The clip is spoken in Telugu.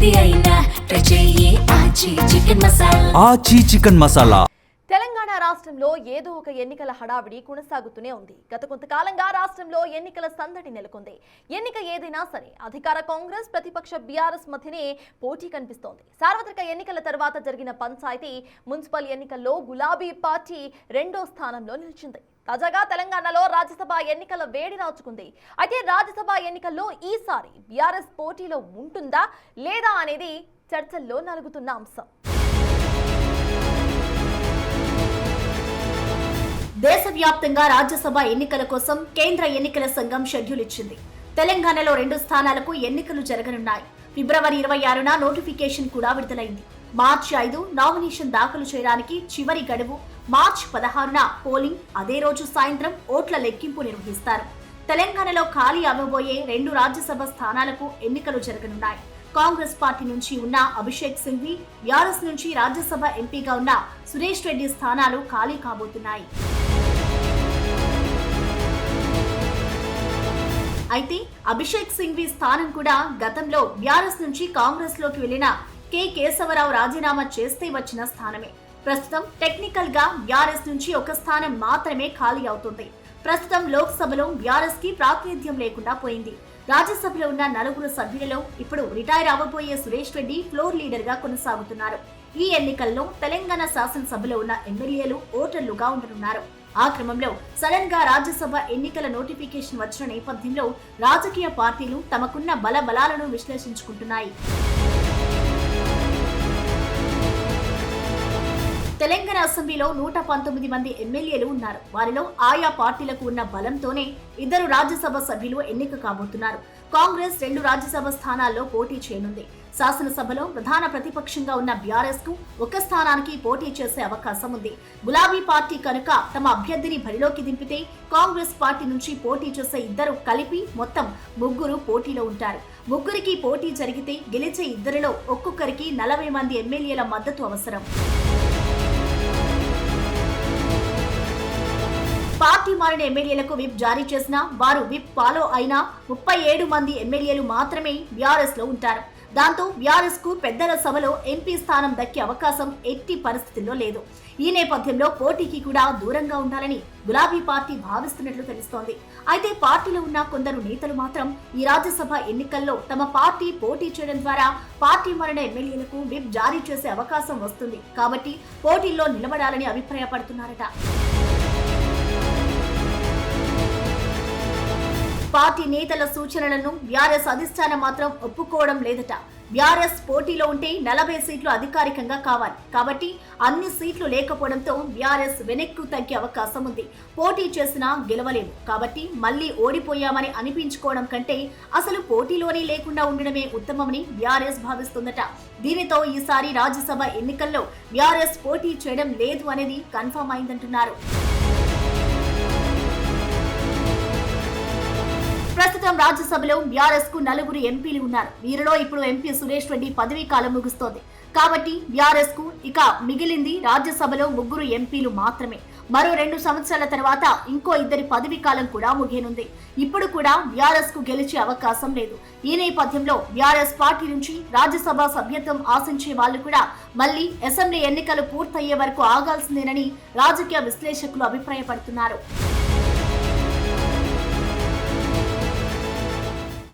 ఏది అయినా ట్రై చెయ్యి ఆచి చికెన్ మసాలా. తెలంగాణ రాష్ట్రంలో ఏదో ఒక ఎన్నికల హడావిడి కొనసాగుతూనే ఉంది. గత కొంతకాలంగా రాష్ట్రంలో ఎన్నికల సందడి నెలకొంది. ఎన్నిక ఏదైనా సరే అధికార కాంగ్రెస్ ప్రతిపక్ష బీఆర్ఎస్ మధ్యనే పోటీ కనిపిస్తోంది. సార్వత్రిక ఎన్నికల తర్వాత జరిగిన పంచాయతీ మున్సిపల్ ఎన్నికల్లో గులాబీ పార్టీ 2వ స్థానంలో నిలిచింది. తాజాగా తెలంగాణలో రాజ్యసభ ఎన్నికల వేడి రాచుకుంది. అయితే రాజ్యసభ ఎన్నికల్లో ఈసారి బీఆర్ఎస్ పోటీలో ఉంటుందా లేదా అనేది చర్చల్లో నలుగుతున్న అంశం. దేశవ్యాప్తంగా రాజ్యసభ ఎన్నికల కోసం కేంద్ర ఎన్నికల సంఘం షెడ్యూల్ ఇచ్చింది. తెలంగాణలో 2 స్థానాలకు ఎన్నికలు జరగనున్నాయి. ఫిబ్రవరి 26న నోటిఫికేషన్ కూడా విడుదలైంది. మార్చి 5 నామినేషన్ దాఖలు చేయడానికి చివరి గడువు. మార్చి 16న పోలింగ్. అదే రోజు సాయంత్రం ఓట్ల లెక్కింపు నిర్వహిస్తారు. తెలంగాణలో ఖాళీ అవ్వబోయే 2 రాజ్యసభ స్థానాలకు ఎన్నికలు జరగనున్నాయి. కాంగ్రెస్ పార్టీ నుంచి ఉన్న అభిషేక్ సింఘ్వి, బీఆర్ఎస్ నుంచి రాజ్యసభ ఎంపీగా ఉన్న సురేష్ రెడ్డి స్థానాలు ఖాళీ కాబోతున్నాయి. అయితే అభిషేక్ సింఘ్వి స్థానం కూడా గతంలో బీఆర్ఎస్ నుంచి కాంగ్రెస్ లోకి వెళ్లిన కె కేశవరావు రాజీనామా చేస్తే వచ్చిన స్థానమే. ప్రస్తుతం టెక్నికల్ గా బీఆర్ఎస్ నుంచి ఒక స్థానం మాత్రమే ఖాళీ అవుతుంది. ప్రస్తుతం లోక్సభలో బీఆర్ఎస్ కి ప్రాతినిధ్యం లేకుండా పోయింది. రాజ్యసభలో ఉన్న 4 సభ్యులలో ఇప్పుడు రిటైర్ అవ్వబోయే సురేష్ రెడ్డి ఫ్లోర్ లీడర్ గా కొనసాగుతున్నారు. ఈ ఎన్నికల్లో తెలంగాణ శాసనసభలో ఉన్న ఎమ్మెల్యేలు ఓటర్లుగా ఉండనున్నారు. ఆ క్రమంలో సడన్ గా రాజ్యసభ ఎన్నికల నోటిఫికేషన్ వచ్చిన నేపథ్యంలో రాజకీయ పార్టీలు తమకున్న బలబలాలను విశ్లేషించుకుంటున్నాయి. తెలంగాణ అసెంబ్లీలో 119 మంది ఎమ్మెల్యేలు ఉన్నారు. వారిలో ఆయా పార్టీలకు ఉన్న బలంతోనే 2 రాజ్యసభ సభ్యులు ఎన్నిక కాబోతున్నారు. కాంగ్రెస్ 2 రాజ్యసభ స్థానాల్లో పోటీ చేయనుంది. శాసనసభలో ప్రధాన ప్రతిపక్షంగా ఉన్న బీఆర్ఎస్ కు 1 స్థానానికి పోటీ చేసే అవకాశం ఉంది. గులాబీ పార్టీ కనుక తమ అభ్యర్థిని బరిలోకి దింపితే కాంగ్రెస్ పార్టీ నుంచి పోటీ చేసే 2 కలిపి మొత్తం 3 పోటీలో ఉంటారు. 3కి పోటీ జరిగితే గెలిచే 2లో ఒక్కొక్కరికి 40 మంది ఎమ్మెల్యేల మద్దతు అవసరం. పార్టీ మారిన ఎమ్మెల్యేలకు విప్ జారీ చేసినా వారు విప్ ఫాలో అయినా 37 మంది ఎమ్మెల్యేలు మాత్రమే బీఆర్ఎస్ లో ఉంటారు. దాంతో బీఆర్ఎస్ కు పెద్దల సభలో ఎంపీ స్థానం దక్కే అవకాశం ఎట్టి పరిస్థితుల్లో లేదు. ఈ నేపథ్యంలో పోటీకి కూడా దూరంగా ఉండాలని గులాబీ పార్టీ భావిస్తున్నట్లు తెలుస్తోంది. అయితే పార్టీలో ఉన్న కొందరు నేతలు మాత్రం ఈ రాజ్యసభ ఎన్నికల్లో తమ పార్టీ పోటీ చేయడం ద్వారా పార్టీ మారిన ఎమ్మెల్యేలకు విప్ జారీ చేసే అవకాశం వస్తుంది కాబట్టి పోటీల్లో నిలబడాలని అభిప్రాయపడుతున్నారట. పార్టీ నేతల సూచనలను బీఆర్ఎస్ అధిష్టానం మాత్రం ఒప్పుకోవడం లేదట. బీఆర్ఎస్ పోటీలో ఉంటే 40 సీట్లు అధికారికంగా కావాలి కాబట్టి అన్ని సీట్లు లేకపోవడంతో బీఆర్ఎస్ వెనక్కు తగ్గే అవకాశం ఉంది. పోటీ చేసినా గెలవలేము కాబట్టి మళ్లీ ఓడిపోయామని అనిపించుకోవడం కంటే అసలు పోటీలోనే లేకుండా ఉండడమే ఉత్తమమని బీఆర్ఎస్ భావిస్తుందట. దీనితో ఈసారి రాజ్యసభ ఎన్నికల్లో బీఆర్ఎస్ పోటీ చేయడం లేదు అనేది కన్ఫర్మ్ అయిందంటున్నారు. ప్రస్తుతం రాజ్యసభలో బీఆర్ఎస్ కు 4 ఎంపీలు ఉన్నారు. వీరిలో ఇప్పుడు ఎంపీ సురేష్ రెడ్డి పదవీ కాలం ముగుస్తోంది కాబట్టి బీఆర్ఎస్ కు ఇక మిగిలింది రాజ్యసభలో 3 ఎంపీలు మాత్రమే. మరో 2 సంవత్సరాల తర్వాత ఇంకో 2 పదవీ కాలం కూడా ముగియనుంది. ఇప్పుడు కూడా బీఆర్ఎస్ కు గెలిచే అవకాశం లేదు. ఈ నేపథ్యంలో బీఆర్ఎస్ పార్టీ నుంచి రాజ్యసభ సభ్యత్వం ఆశించే వాళ్ళు కూడా మళ్లీ అసెంబ్లీ ఎన్నికలు పూర్తయ్యే వరకు ఆగాల్సిందేనని రాజకీయ విశ్లేషకులు అభిప్రాయపడుతున్నారు.